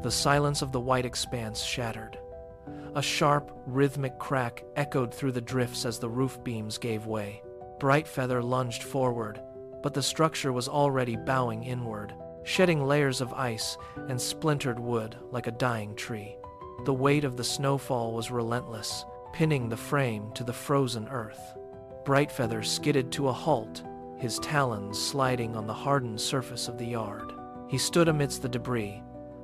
The silence of the white expanse shattered. A sharp, rhythmic crack echoed through the drifts as the roof beams gave way. Brightfeather lunged forward, but the structure was already bowing inward, shedding layers of ice and splintered wood like a dying tree. The weight of the snowfall was relentless, pinning the frame to the frozen earth. Brightfeather skidded to a halt, his talons sliding on the hardened surface of the yard. He stood amidst the debris,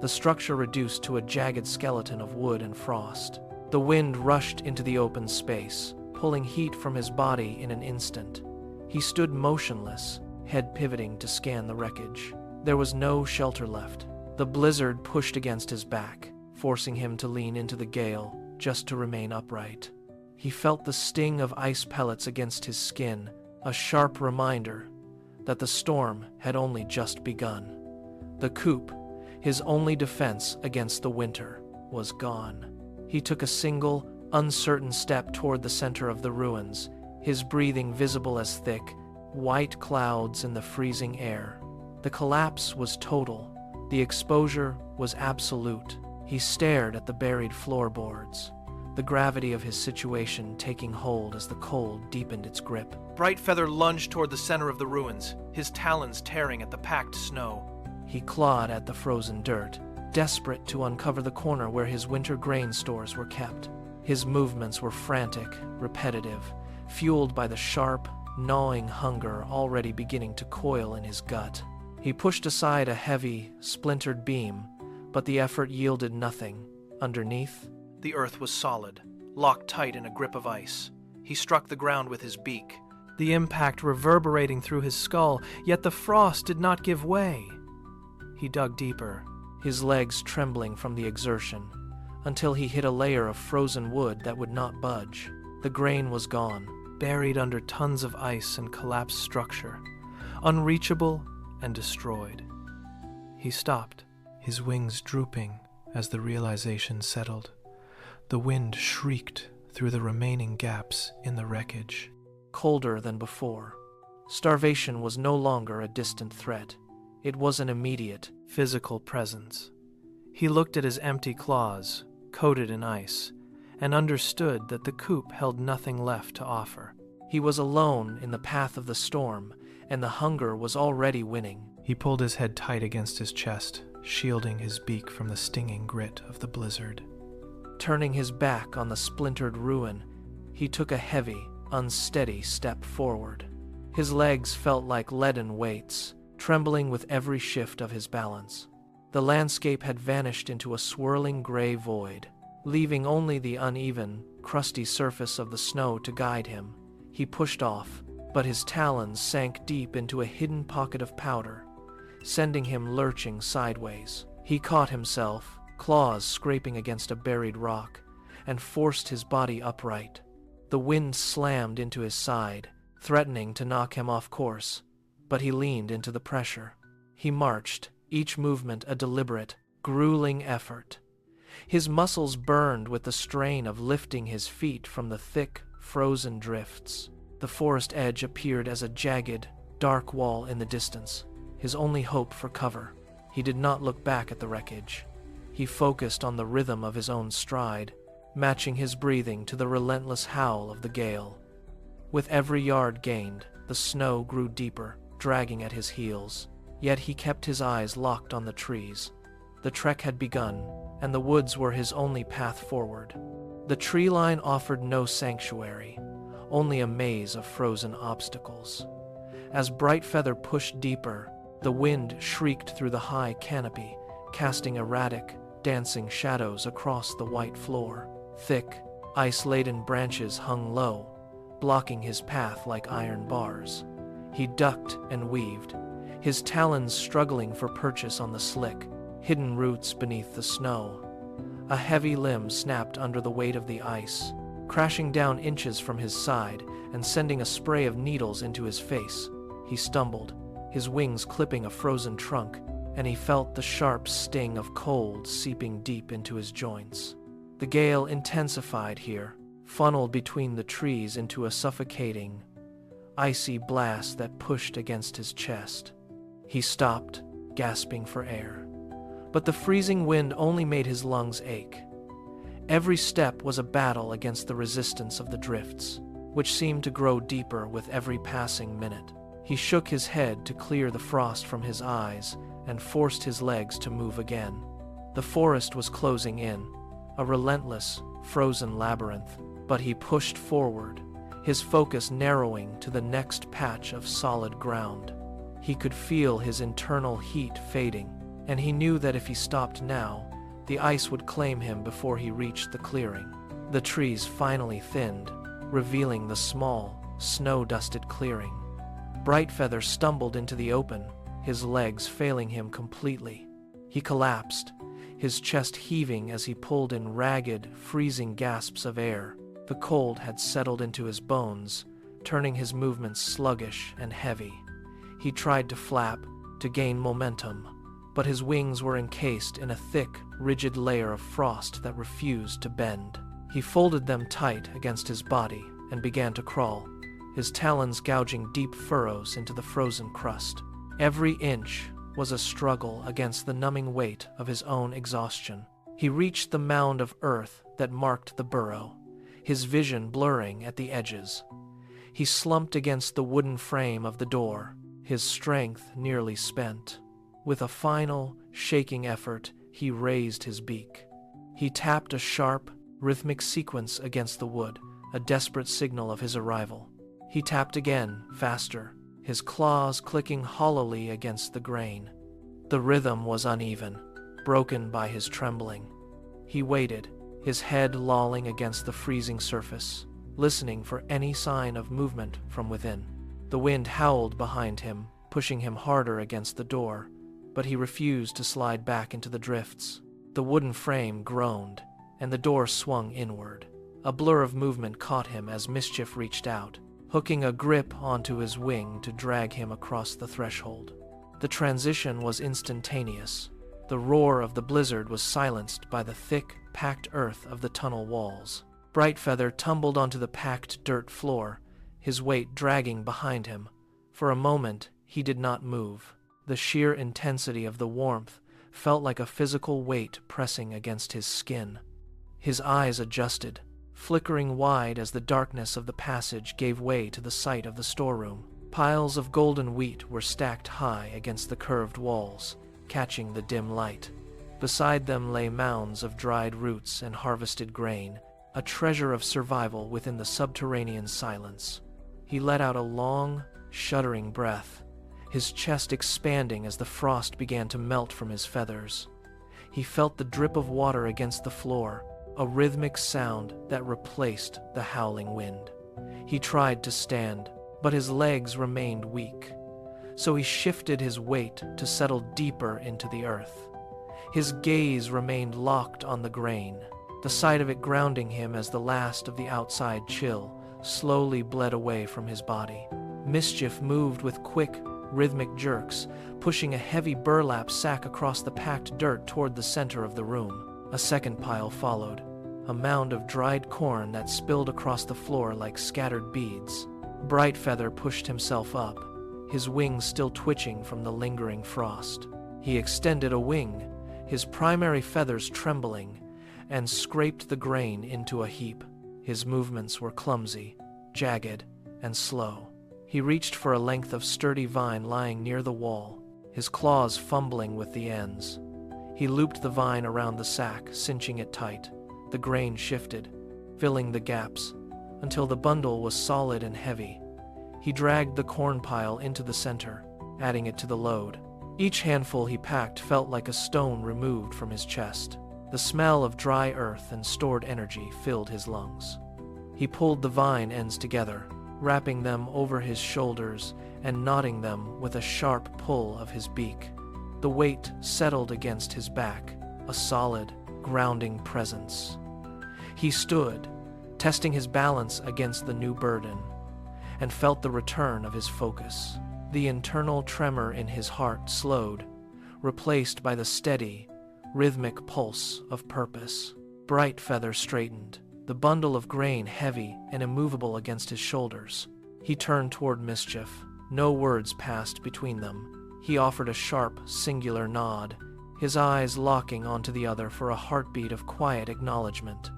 the structure reduced to a jagged skeleton of wood and frost. The wind rushed into the open space, pulling heat from his body in an instant. He stood motionless, head pivoting to scan the wreckage. There was no shelter left. The blizzard pushed against his back, forcing him to lean into the gale just to remain upright. He felt the sting of ice pellets against his skin, a sharp reminder that the storm had only just begun. The coop, his only defense against the winter, was gone. He took a single, uncertain step toward the center of the ruins, his breathing visible as thick, white clouds in the freezing air. The collapse was total. The exposure was absolute. He stared at the buried floorboards, the gravity of his situation taking hold as the cold deepened its grip. Brightfeather lunged toward the center of the ruins, his talons tearing at the packed snow. He clawed at the frozen dirt, desperate to uncover the corner where his winter grain stores were kept. His movements were frantic, repetitive, fueled by the sharp, gnawing hunger already beginning to coil in his gut. He pushed aside a heavy, splintered beam, but the effort yielded nothing. Underneath, the earth was solid, locked tight in a grip of ice. He struck the ground with his beak, the impact reverberating through his skull, yet the frost did not give way. He dug deeper, his legs trembling from the exertion, until he hit a layer of frozen wood that would not budge. The grain was gone, buried under tons of ice and collapsed structure, unreachable and destroyed. He stopped, his wings drooping as the realization settled. The wind shrieked through the remaining gaps in the wreckage. Colder than before. Starvation was no longer a distant threat. It was an immediate, physical presence. He looked at his empty claws, coated in ice, and understood that the coop held nothing left to offer. He was alone in the path of the storm, and the hunger was already winning. He pulled his head tight against his chest, shielding his beak from the stinging grit of the blizzard. Turning his back on the splintered ruin, he took a heavy, unsteady step forward. His legs felt like leaden weights, trembling with every shift of his balance. The landscape had vanished into a swirling gray void, leaving only the uneven, crusty surface of the snow to guide him. He pushed off, but his talons sank deep into a hidden pocket of powder, sending him lurching sideways. He caught himself, claws scraping against a buried rock, and forced his body upright. The wind slammed into his side, threatening to knock him off course, but he leaned into the pressure. He marched, each movement a deliberate, grueling effort. His muscles burned with the strain of lifting his feet from the thick, frozen drifts. The forest edge appeared as a jagged, dark wall in the distance, his only hope for cover. He did not look back at the wreckage. He focused on the rhythm of his own stride, matching his breathing to the relentless howl of the gale. With every yard gained, the snow grew deeper, dragging at his heels. Yet he kept his eyes locked on the trees. The trek had begun, and the woods were his only path forward. The tree line offered no sanctuary, only a maze of frozen obstacles. As Brightfeather pushed deeper, the wind shrieked through the high canopy, casting erratic, dancing shadows across the white floor. Thick, ice-laden branches hung low, blocking his path like iron bars. He ducked and weaved, his talons struggling for purchase on the slick, hidden roots beneath the snow. A heavy limb snapped under the weight of the ice, crashing down inches from his side and sending a spray of needles into his face. He stumbled, his wings clipping a frozen trunk, and he felt the sharp sting of cold seeping deep into his joints. The gale intensified here, funneled between the trees into a suffocating, icy blast that pushed against his chest. He stopped, gasping for air. But the freezing wind only made his lungs ache. Every step was a battle against the resistance of the drifts, which seemed to grow deeper with every passing minute. He shook his head to clear the frost from his eyes and forced his legs to move again. The forest was closing in, a relentless, frozen labyrinth, but he pushed forward, his focus narrowing to the next patch of solid ground. He could feel his internal heat fading, and he knew that if he stopped now, the ice would claim him before he reached the clearing. The trees finally thinned, revealing the small, snow-dusted clearing. Brightfeather stumbled into the open, his legs failing him completely. He collapsed, his chest heaving as he pulled in ragged, freezing gasps of air. The cold had settled into his bones, turning his movements sluggish and heavy. He tried to flap, to gain momentum, but his wings were encased in a thick, rigid layer of frost that refused to bend. He folded them tight against his body and began to crawl, his talons gouging deep furrows into the frozen crust. Every inch was a struggle against the numbing weight of his own exhaustion. He reached the mound of earth that marked the burrow, his vision blurring at the edges. He slumped against the wooden frame of the door, his strength nearly spent. With a final, shaking effort, he raised his beak. He tapped a sharp, rhythmic sequence against the wood, a desperate signal of his arrival. He tapped again, faster, his claws clicking hollowly against the grain. The rhythm was uneven, broken by his trembling. He waited, his head lolling against the freezing surface, listening for any sign of movement from within. The wind howled behind him, pushing him harder against the door, but he refused to slide back into the drifts. The wooden frame groaned, and the door swung inward. A blur of movement caught him as Mischief reached out, hooking a grip onto his wing to drag him across the threshold. The transition was instantaneous. The roar of the blizzard was silenced by the thick, packed earth of the tunnel walls. Brightfeather tumbled onto the packed dirt floor, his weight dragging behind him. For a moment, he did not move. The sheer intensity of the warmth felt like a physical weight pressing against his skin. His eyes adjusted, flickering wide as the darkness of the passage gave way to the sight of the storeroom. Piles of golden wheat were stacked high against the curved walls, catching the dim light. Beside them lay mounds of dried roots and harvested grain, a treasure of survival within the subterranean silence. He let out a long, shuddering breath, his chest expanding as the frost began to melt from his feathers. He felt the drip of water against the floor, a rhythmic sound that replaced the howling wind. He tried to stand, but his legs remained weak, so he shifted his weight to settle deeper into the earth. His gaze remained locked on the grain, the sight of it grounding him as the last of the outside chill slowly bled away from his body. Mischief moved with quick, rhythmic jerks, pushing a heavy burlap sack across the packed dirt toward the center of the room. A second pile followed, a mound of dried corn that spilled across the floor like scattered beads. Brightfeather pushed himself up, his wings still twitching from the lingering frost. He extended a wing, his primary feathers trembling, and scraped the grain into a heap. His movements were clumsy, jagged, and slow. He reached for a length of sturdy vine lying near the wall, his claws fumbling with the ends. He looped the vine around the sack, cinching it tight. The grain shifted, filling the gaps, until the bundle was solid and heavy. He dragged the corn pile into the center, adding it to the load. Each handful he packed felt like a stone removed from his chest. The smell of dry earth and stored energy filled his lungs. He pulled the vine ends together, wrapping them over his shoulders and knotting them with a sharp pull of his beak. The weight settled against his back, a solid, grounding presence. He stood, testing his balance against the new burden, and felt the return of his focus. The internal tremor in his heart slowed, replaced by the steady, rhythmic pulse of purpose. Brightfeather straightened, the bundle of grain heavy and immovable against his shoulders. He turned toward Mischief. No words passed between them. He offered a sharp, singular nod, his eyes locking onto the other for a heartbeat of quiet acknowledgement.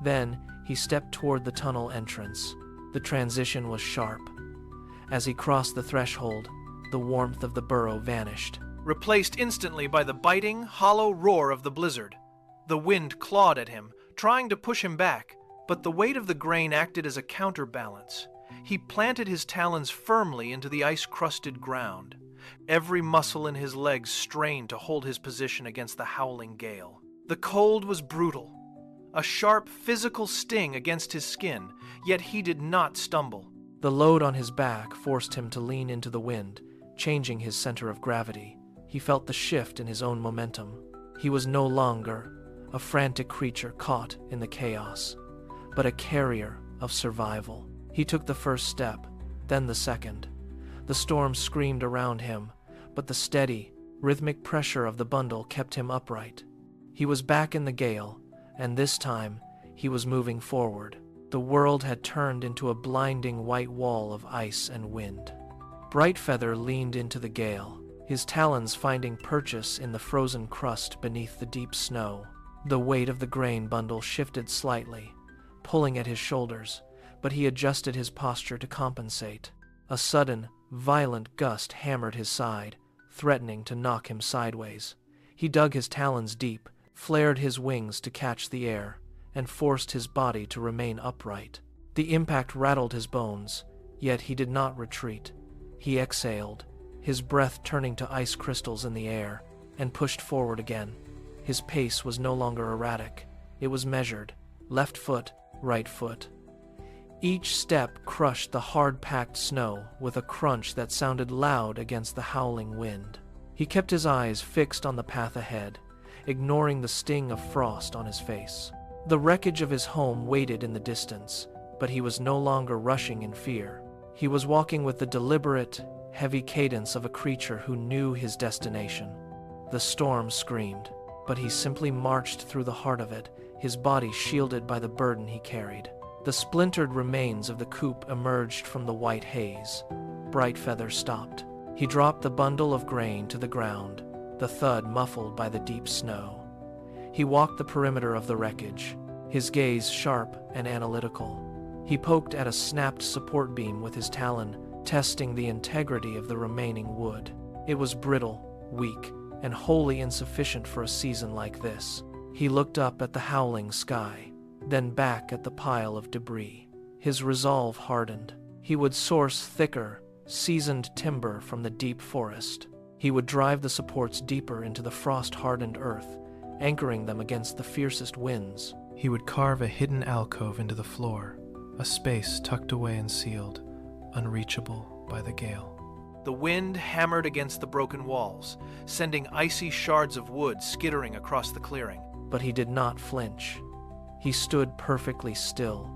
Then, he stepped toward the tunnel entrance. The transition was sharp. As he crossed the threshold, the warmth of the burrow vanished, replaced instantly by the biting, hollow roar of the blizzard. The wind clawed at him, trying to push him back, but the weight of the grain acted as a counterbalance. He planted his talons firmly into the ice-crusted ground. Every muscle in his legs strained to hold his position against the howling gale. The cold was brutal, a sharp physical sting against his skin, yet he did not stumble. The load on his back forced him to lean into the wind, changing his center of gravity. He felt the shift in his own momentum. He was no longer a frantic creature caught in the chaos, but a carrier of survival. He took the first step, then the second. The storm screamed around him, but the steady, rhythmic pressure of the bundle kept him upright. He was back in the gale, and this time he was moving forward. The world had turned into a blinding white wall of ice and wind. Brightfeather leaned into the gale, his talons finding purchase in the frozen crust beneath the deep snow. The weight of the grain bundle shifted slightly, pulling at his shoulders, but he adjusted his posture to compensate. A sudden, violent gust hammered his side, threatening to knock him sideways. He dug his talons deep, flared his wings to catch the air, and forced his body to remain upright. The impact rattled his bones, yet he did not retreat. He exhaled, his breath turning to ice crystals in the air, and pushed forward again. His pace was no longer erratic. It was measured, left foot, right foot. Each step crushed the hard-packed snow with a crunch that sounded loud against the howling wind. He kept his eyes fixed on the path ahead, ignoring the sting of frost on his face. The wreckage of his home waited in the distance, but he was no longer rushing in fear. He was walking with the deliberate, heavy cadence of a creature who knew his destination. The storm screamed, but he simply marched through the heart of it, his body shielded by the burden he carried. The splintered remains of the coop emerged from the white haze. Brightfeather stopped. He dropped the bundle of grain to the ground, the thud muffled by the deep snow. He walked the perimeter of the wreckage, his gaze sharp and analytical. He poked at a snapped support beam with his talon, testing the integrity of the remaining wood. It was brittle, weak, and wholly insufficient for a season like this. He looked up at the howling sky, then back at the pile of debris. His resolve hardened. He would source thicker, seasoned timber from the deep forest. He would drive the supports deeper into the frost-hardened earth, anchoring them against the fiercest winds. He would carve a hidden alcove into the floor, a space tucked away and sealed, unreachable by the gale. The wind hammered against the broken walls, sending icy shards of wood skittering across the clearing. But he did not flinch. He stood perfectly still,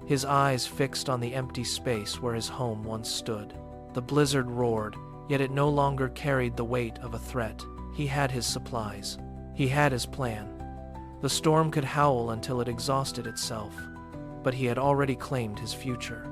his eyes fixed on the empty space where his home once stood. The blizzard roared, yet it no longer carried the weight of a threat. He had his supplies. He had his plan. The storm could howl until it exhausted itself, but he had already claimed his future.